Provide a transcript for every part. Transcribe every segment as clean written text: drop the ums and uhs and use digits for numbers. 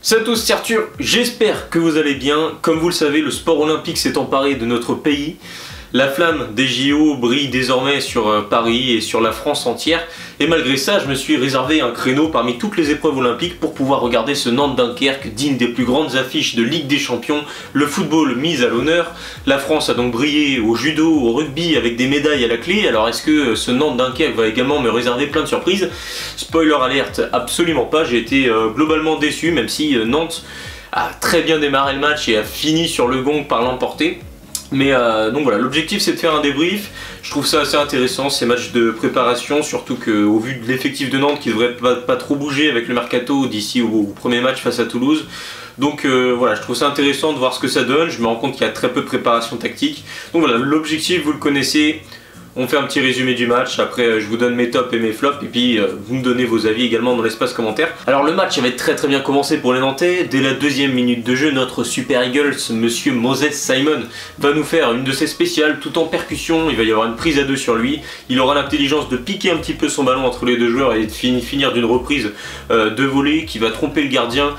Salut à tous, c'est Arthur, j'espère que vous allez bien. Comme vous le savez, le sport olympique s'est emparé de notre pays. La flamme des JO brille désormais sur Paris et sur la France entière. Et malgré ça, je me suis réservé un créneau parmi toutes les épreuves olympiques pour pouvoir regarder ce Nantes-Dunkerque, digne des plus grandes affiches de Ligue des Champions, le football mis à l'honneur. La France a donc brillé au judo, au rugby avec des médailles à la clé. Alors est-ce que ce Nantes-Dunkerque va également me réserver plein de surprises? Spoiler alerte, absolument pas. J'ai été globalement déçu, même si Nantes a très bien démarré le match et a fini sur le gong par l'emporter. Mais donc voilà, l'objectif c'est de faire un débrief. Je trouve ça assez intéressant ces matchs de préparation, surtout qu'au vu de l'effectif de Nantes qui devrait pas trop bouger avec le mercato d'ici au premier match face à Toulouse. Donc voilà, je trouve ça intéressant de voir ce que ça donne. Je me rends compte qu'il y a très peu de préparation tactique. Donc voilà, l'objectif vous le connaissez. On fait un petit résumé du match, après je vous donne mes tops et mes flops et puis vous me donnez vos avis également dans l'espace commentaire. Alors le match avait très bien commencé pour les Nantais. Dès la deuxième minute de jeu, notre Super Eagles, monsieur Moses Simon, va nous faire une de ses spéciales tout en percussion. Il va y avoir une prise à deux sur lui. Il aura l'intelligence de piquer un petit peu son ballon entre les deux joueurs et de finir d'une reprise de volée qui va tromper le gardien.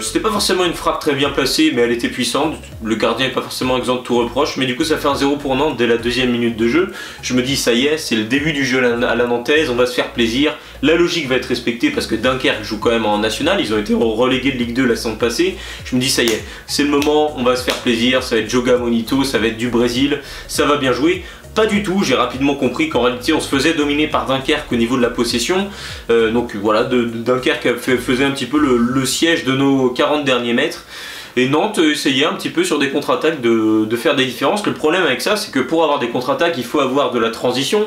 C'était pas forcément une frappe très bien placée, mais elle était puissante. Le gardien n'est pas forcément exempt de tout reproche, mais du coup ça fait un 0 pour Nantes dès la deuxième minute de jeu. Je me dis ça y est, c'est le début du jeu à la nantaise, on va se faire plaisir. La logique va être respectée parce que Dunkerque joue quand même en national, ils ont été relégués de Ligue 2 la saison passée. Je me dis ça y est, c'est le moment, on va se faire plaisir, ça va être Joga Bonito, ça va être du Brésil, ça va bien jouer. Pas du tout, j'ai rapidement compris qu'en réalité on se faisait dominer par Dunkerque au niveau de la possession. Donc voilà, Dunkerque faisait un petit peu le siège de nos 40 derniers mètres. Et Nantes essayait un petit peu sur des contre-attaques de faire des différences. Le problème avec ça, c'est que pour avoir des contre-attaques, il faut avoir de la transition,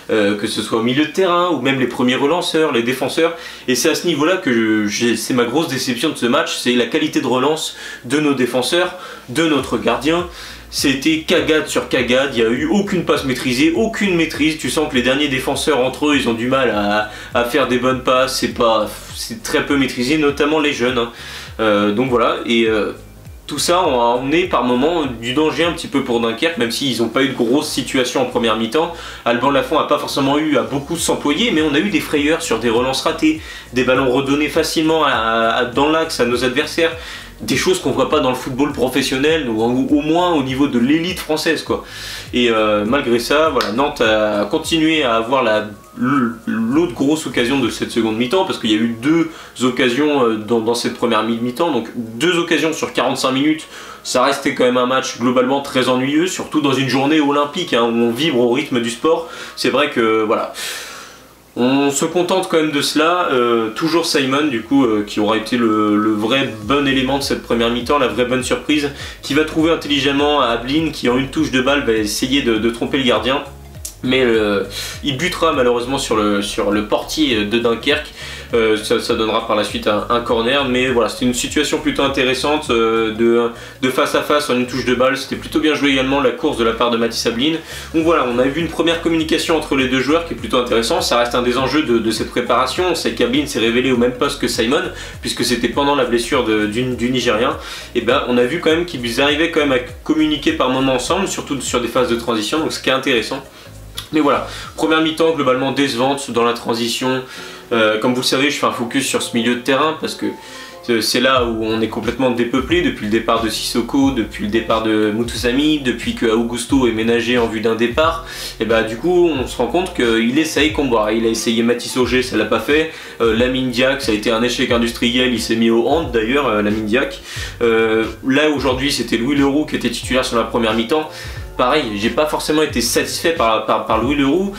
que ce soit au milieu de terrain ou même les premiers relanceurs, les défenseurs. Et c'est à ce niveau-là que c'est ma grosse déception de ce match, c'est la qualité de relance de nos défenseurs, de notre gardien. C'était cagade sur cagade, il n'y a eu aucune passe maîtrisée, aucune maîtrise. Tu sens que les derniers défenseurs entre eux, ils ont du mal à faire des bonnes passes, c'est très peu maîtrisé, notamment les jeunes. Donc voilà, et tout ça a emmené par moments du danger un petit peu pour Dunkerque, même s'ils n'ont pas eu de grosses situations en première mi-temps. Alban Lafont n'a pas forcément eu à beaucoup s'employer, mais on a eu des frayeurs sur des relances ratées, des ballons redonnés facilement dans l'axe à nos adversaires. Des choses qu'on voit pas dans le football professionnel ou au moins au niveau de l'élite française quoi. Et malgré ça, voilà, Nantes a continué à avoir l'autre grosse occasion de cette seconde mi-temps parce qu'il y a eu deux occasions dans cette première mi-temps, donc deux occasions sur 45 minutes. Ça restait quand même un match globalement très ennuyeux, surtout dans une journée olympique hein, où on vibre au rythme du sport. C'est vrai que voilà. On se contente quand même de cela, toujours Simon du coup qui aura été le vrai bon élément de cette première mi-temps, la vraie bonne surprise, qui va trouver intelligemment à Ablin qui en une touche de balle va essayer de tromper le gardien. Mais il butera malheureusement sur le portier de Dunkerque. Ça donnera par la suite un corner, mais voilà, c'était une situation plutôt intéressante de face à face en une touche de balle. C'était plutôt bien joué également la course de la part de Mathis Ablin. Donc voilà, on a vu une première communication entre les deux joueurs qui est plutôt intéressant. Ça reste un des enjeux de cette préparation. On sait qu'Ablin s'est révélé au même poste que Simon, puisque c'était pendant la blessure du Nigérien. Et ben on a vu quand même qu'ils arrivaient quand même à communiquer par moments ensemble, surtout sur des phases de transition, donc ce qui est intéressant. Mais voilà, première mi-temps globalement décevante dans la transition. Comme vous le savez, je fais un focus sur ce milieu de terrain parce que c'est là où on est complètement dépeuplé depuis le départ de Sissoko, depuis le départ de Mutusami, depuis que Augusto est ménagé en vue d'un départ. Et bah du coup on se rend compte qu'il essaye Comboire. Il a essayé Mathis Auger, ça l'a pas fait. Lamine Diack, ça a été un échec industriel, il s'est mis au hand d'ailleurs, Lamine Diack. Là aujourd'hui c'était Louis Leroux qui était titulaire sur la première mi-temps. Pareil, j'ai pas forcément été satisfait par Louis Leroux,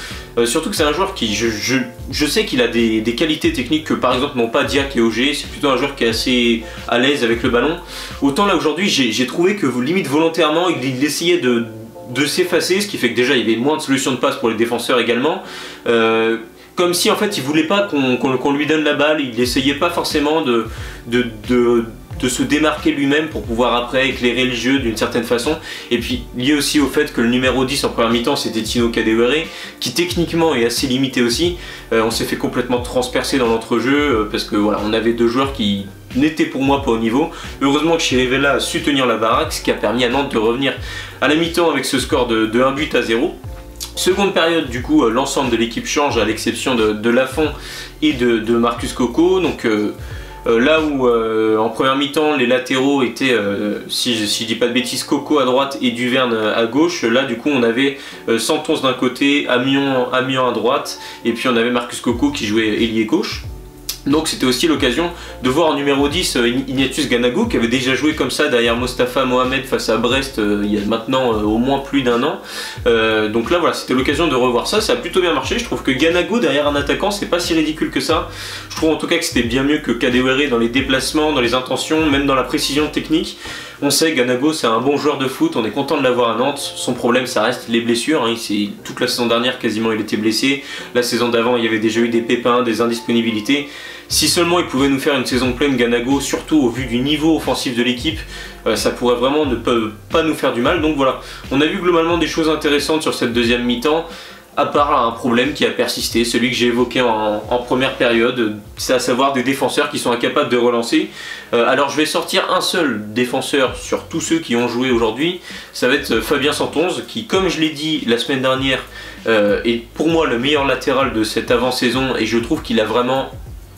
surtout que c'est un joueur qui, je sais qu'il a des qualités techniques que par exemple n'ont pas Diack et Auger, c'est plutôt un joueur qui est assez à l'aise avec le ballon. Autant là aujourd'hui j'ai trouvé que limite volontairement il essayait de s'effacer, ce qui fait que déjà il y avait moins de solutions de passe pour les défenseurs également. Comme si en fait il voulait pas qu'on lui donne la balle, il essayait pas forcément de se démarquer lui-même pour pouvoir après éclairer le jeu d'une certaine façon. Et puis lié aussi au fait que le numéro 10 en première mi-temps c'était Tino Kadewere qui techniquement est assez limité aussi. On s'est fait complètement transpercer dans l'entrejeu parce que voilà, on avait deux joueurs qui n'étaient pour moi pas au niveau. Heureusement que Chirivella a su tenir la baraque, ce qui a permis à Nantes de revenir à la mi-temps avec ce score de 1-0. Seconde période, du coup, l'ensemble de l'équipe change à l'exception de Lafont et de Marcus Coco. Donc Là où en première mi-temps les latéraux étaient, si je dis pas de bêtises, Coco à droite et Duverne à gauche, là du coup on avait Santonce d'un côté, Amiens à droite, et puis on avait Marcus Coco qui jouait ailier gauche. Donc c'était aussi l'occasion de voir en numéro 10 Ignatius Ganago qui avait déjà joué comme ça derrière Mostafa Mohamed face à Brest il y a maintenant au moins plus d'un an. Donc là voilà, c'était l'occasion de revoir ça, ça a plutôt bien marché. Je trouve que Ganago derrière un attaquant c'est pas si ridicule que ça. Je trouve en tout cas que c'était bien mieux que Kadewere dans les déplacements, dans les intentions, même dans la précision technique. On sait que Ganago c'est un bon joueur de foot, on est content de l'avoir à Nantes. Son problème ça reste les blessures, hein. Toute la saison dernière quasiment il était blessé. La saison d'avant il y avait déjà eu des pépins, des indisponibilités. Si seulement il pouvait nous faire une saison pleine Ganago, surtout au vu du niveau offensif de l'équipe, ça pourrait vraiment ne pas nous faire du mal. Donc voilà, on a vu globalement des choses intéressantes sur cette deuxième mi-temps, à part un problème qui a persisté, celui que j'ai évoqué en première période, c'est à savoir des défenseurs qui sont incapables de relancer. Alors je vais sortir un seul défenseur sur tous ceux qui ont joué aujourd'hui, ça va être Fabien Santonze, qui comme je l'ai dit la semaine dernière, est pour moi le meilleur latéral de cette avant-saison, et je trouve qu'il a vraiment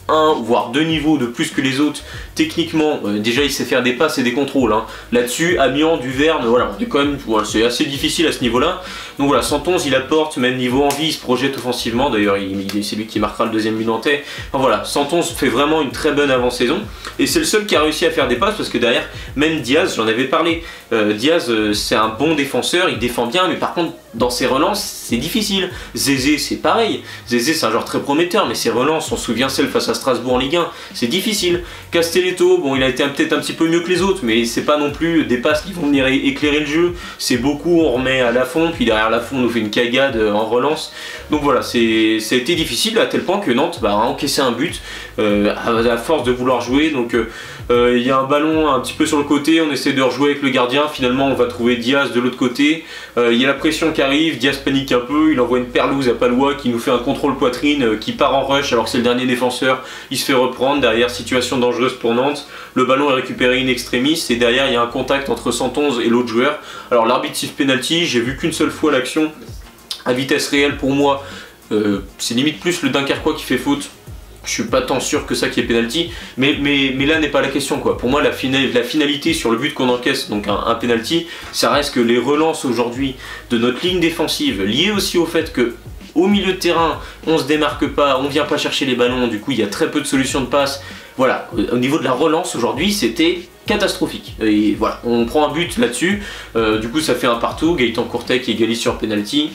un voire deux niveaux de plus que les autres techniquement. Déjà il sait faire des passes et des contrôles, hein. Là-dessus Amiens, Duverne, voilà, on est quand même, voilà, c'est assez difficile à ce niveau là. Donc voilà, Santonze il apporte, même niveau envie, il se projette offensivement, d'ailleurs c'est lui qui marquera le deuxième but nantais. Enfin voilà, Santonze fait vraiment une très bonne avant-saison, et c'est le seul qui a réussi à faire des passes, parce que derrière, même Diaz, j'en avais parlé, Diaz c'est un bon défenseur, il défend bien, mais par contre dans ses relances c'est difficile. Zézé c'est pareil, Zézé c'est un joueur très prometteur, mais ses relances, on se souvient celle face à Strasbourg en Ligue 1, c'est difficile. Castelletto, bon il a été peut-être un petit peu mieux que les autres, mais c'est pas non plus des passes qui vont venir éclairer le jeu, c'est beaucoup, on remet à Lafont, puis derrière Lafont on nous fait une cagade en relance. Donc voilà, ça a été difficile à tel point que Nantes a encaissé un but à force de vouloir jouer. Donc il y a un ballon un petit peu sur le côté, on essaie de rejouer avec le gardien, finalement on va trouver Diaz de l'autre côté, il y a la pression qui arrive, Diaz panique un peu, il envoie une perlouse à Palois qui nous fait un contrôle poitrine, qui part en rush alors que c'est le dernier défenseur, il se fait reprendre, derrière situation dangereuse pour Nantes, le ballon est récupéré in extremis, et derrière il y a un contact entre Santonze et l'autre joueur. Alors l'arbitre siffle penalty, j'ai vu qu'une seule fois l'action à vitesse réelle. Pour moi c'est limite plus le Dunkerquois qui fait faute. Je suis pas tant sûr que ça qui est penalty, mais là n'est pas la question quoi. Pour moi la finalité sur le but qu'on encaisse, donc un penalty, ça reste que les relances aujourd'hui de notre ligne défensive, liées aussi au fait que au milieu de terrain on se démarque pas, on vient pas chercher les ballons, du coup il y a très peu de solutions de passe. Voilà, au niveau de la relance aujourd'hui c'était catastrophique, et voilà, on prend un but là-dessus, du coup ça fait un partout, Gaëtan Courtet qui égalise sur penalty.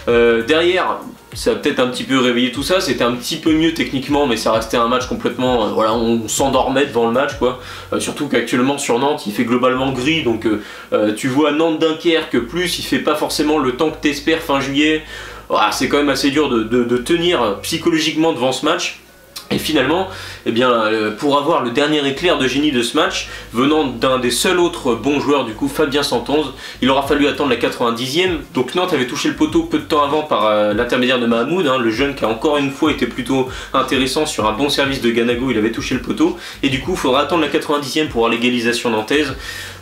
Derrière, ça a peut-être un petit peu réveillé tout ça, c'était un petit peu mieux techniquement, mais ça restait un match complètement, voilà, on s'endormait devant le match quoi. Surtout qu'actuellement sur Nantes il fait globalement gris, donc tu vois Nantes-Dunkerque plus, il fait pas forcément le temps que t'espères fin juillet. C'est quand même assez dur de tenir psychologiquement devant ce match. Et finalement, eh bien, pour avoir le dernier éclair de génie de ce match, venant d'un des seuls autres bons joueurs du coup, Fabien Santonze, il aura fallu attendre la 90e. Donc Nantes avait touché le poteau peu de temps avant par l'intermédiaire de Mahamoud, hein, le jeune qui a encore une fois été plutôt intéressant sur un bon service de Ganago, il avait touché le poteau. Et du coup, il faudra attendre la 90e pour avoir l'égalisation nantaise.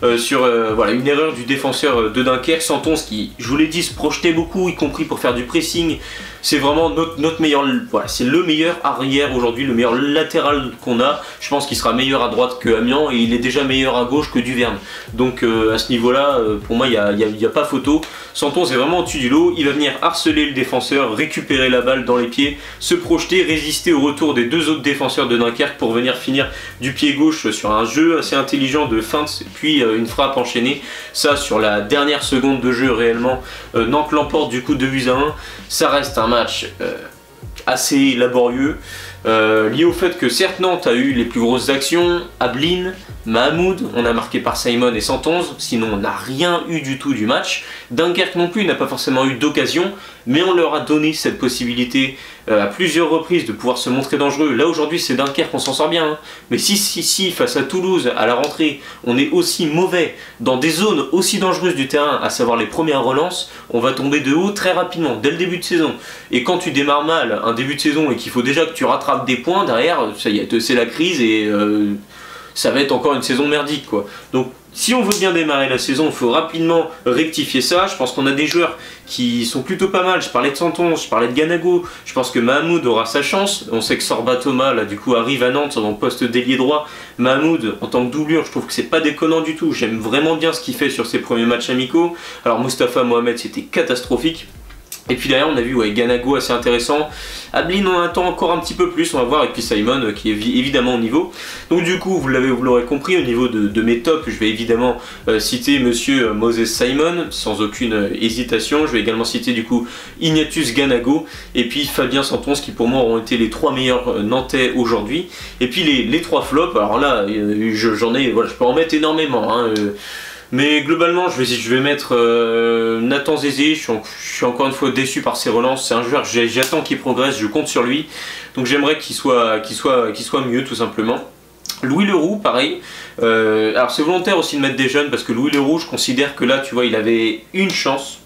Voilà, une erreur du défenseur de Dunkerque, Santonze qui, je vous l'ai dit, se projetait beaucoup, y compris pour faire du pressing. C'est vraiment notre meilleur, voilà, c'est le meilleur arrière aujourd'hui, le meilleur latéral qu'on a. Je pense qu'il sera meilleur à droite que Amiens, et il est déjà meilleur à gauche que Duverne. Donc à ce niveau-là, pour moi, il n'y a pas photo. Santonze est vraiment au-dessus du lot, il va venir harceler le défenseur, récupérer la balle dans les pieds, se projeter, résister au retour des deux autres défenseurs de Dunkerque pour venir finir du pied gauche sur un jeu assez intelligent de feinte, puis une frappe enchaînée. Ça, sur la dernière seconde de jeu réellement, Nantes l'emporte du coup 2-1. Ça reste un match assez laborieux, lié au fait que certes Nantes a eu les plus grosses actions, Ablin, Mahamoud, on a marqué par Simon et Santonze, sinon on n'a rien eu du tout du match. Dunkerque non plus n'a pas forcément eu d'occasion, mais on leur a donné cette possibilité à plusieurs reprises de pouvoir se montrer dangereux. Là aujourd'hui c'est Dunkerque, on s'en sort bien, hein. Mais si face à Toulouse à la rentrée on est aussi mauvais dans des zones aussi dangereuses du terrain, à savoir les premières relances, on va tomber de haut très rapidement dès le début de saison. Et quand tu démarres mal un début de saison et qu'il faut déjà que tu rattrapes des points derrière, ça y est, c'est la crise, et ça va être encore une saison merdique quoi. Donc si on veut bien démarrer la saison, il faut rapidement rectifier ça. Je pense qu'on a des joueurs qui sont plutôt pas mal. Je parlais de Santon, je parlais de Ganago. Je pense que Mahmoud aura sa chance. On sait que Sorba Thomas, là, du coup, arrive à Nantes en poste d'ailier droit. Mahmoud, en tant que doublure, je trouve que c'est pas déconnant du tout. J'aime vraiment bien ce qu'il fait sur ses premiers matchs amicaux. Alors, Moustapha Mohamed, c'était catastrophique. Et puis derrière on a vu ouais, Ganago assez intéressant, Ablin on attend encore un petit peu plus, on va voir, et puis Simon qui est évidemment au niveau. Donc du coup vous l'aurez compris, au niveau de mes tops, je vais évidemment citer monsieur Moses Simon, sans aucune hésitation. Je vais également citer du coup Ignatius Ganago, et puis Fabien Santons qui pour moi auront été les 3 meilleurs Nantais aujourd'hui. Et puis les 3 flops, alors là j'en ai, voilà, je peux en mettre énormément. Hein, mais globalement, je vais mettre Nathan Zézé. Je suis encore une fois déçu par ses relances. C'est un joueur, j'attends qu'il progresse, je compte sur lui. Donc j'aimerais qu'il soit mieux tout simplement. Louis Leroux, pareil. Alors c'est volontaire aussi de mettre des jeunes parce que Louis Leroux, je considère que là, tu vois, il avait une chance.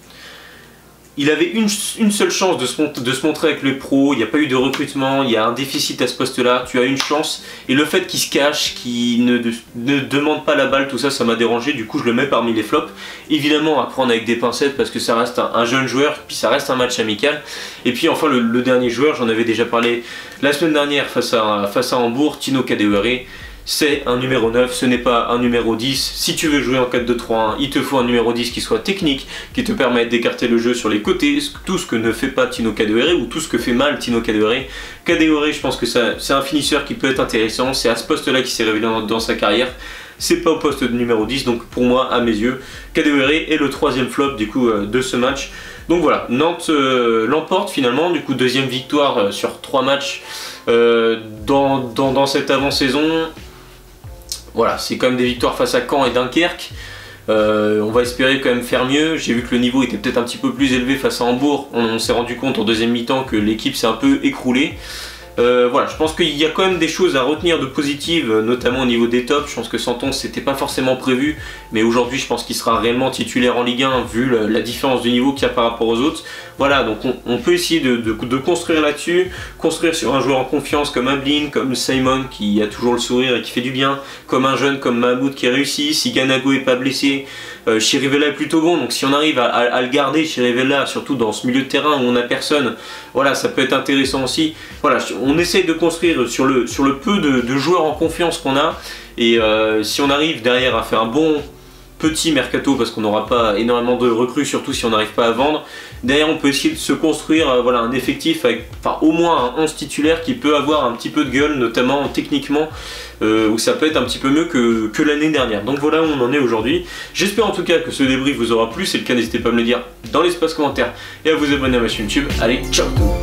Il avait une seule chance de se montrer avec les pros, il n'y a pas eu de recrutement, il y a un déficit à ce poste-là, tu as une chance. Et le fait qu'il se cache, qu'il ne demande pas la balle, tout ça, ça m'a dérangé, du coup je le mets parmi les flops. Évidemment à prendre avec des pincettes parce que ça reste un jeune joueur, puis ça reste un match amical. Et puis enfin le dernier joueur, j'en avais déjà parlé la semaine dernière face à Hambourg, Tino Kadewere. C'est un numéro 9, ce n'est pas un numéro 10. Si tu veux jouer en 4-2-3-1, il te faut un numéro 10 qui soit technique, qui te permette d'écarter le jeu sur les côtés, tout ce que ne fait pas Tino Kadewere ou tout ce que fait mal Tino Kadewere. Kadewere, je pense que c'est un finisseur qui peut être intéressant, c'est à ce poste-là qu'il s'est révélé dans sa carrière. C'est pas au poste de numéro 10, donc pour moi, à mes yeux, Kadewere est le 3e flop du coup de ce match. Donc voilà, Nantes l'emporte finalement, du coup 2e victoire sur 3 matchs dans cette avant-saison. Voilà, c'est quand même des victoires face à Caen et Dunkerque. On va espérer quand même faire mieux. J'ai vu que le niveau était peut-être un petit peu plus élevé face à Hambourg. On s'est rendu compte en 2e mi-temps que l'équipe s'est un peu écroulée. Voilà, je pense qu'il y a quand même des choses à retenir de positives, notamment au niveau des tops. Je pense que Santon c'était pas forcément prévu, mais aujourd'hui je pense qu'il sera réellement titulaire en Ligue 1 vu la différence de niveau qu'il y a par rapport aux autres. Voilà, donc on peut essayer de construire là-dessus, construire sur un joueur en confiance comme Ablin, comme Simon qui a toujours le sourire et qui fait du bien, comme un jeune comme Mahmoud qui réussit. Si Ganago est pas blessé, Chirivella est plutôt bon, donc si on arrive à le garder, Chirivella, surtout dans ce milieu de terrain où on n'a personne, voilà, ça peut être intéressant aussi. Voilà, on essaye de construire sur le peu de joueurs en confiance qu'on a, et si on arrive derrière à faire un bon petit mercato, parce qu'on n'aura pas énormément de recrues, surtout si on n'arrive pas à vendre, derrière on peut essayer de se construire voilà, un effectif avec au moins un 11 titulaire qui peut avoir un petit peu de gueule, notamment techniquement, où ça peut être un petit peu mieux que l'année dernière. Donc voilà où on en est aujourd'hui. J'espère en tout cas que ce débrief vous aura plu. Si c'est le cas, n'hésitez pas à me le dire dans l'espace commentaire et à vous abonner à ma chaîne YouTube. Allez, ciao tout le monde.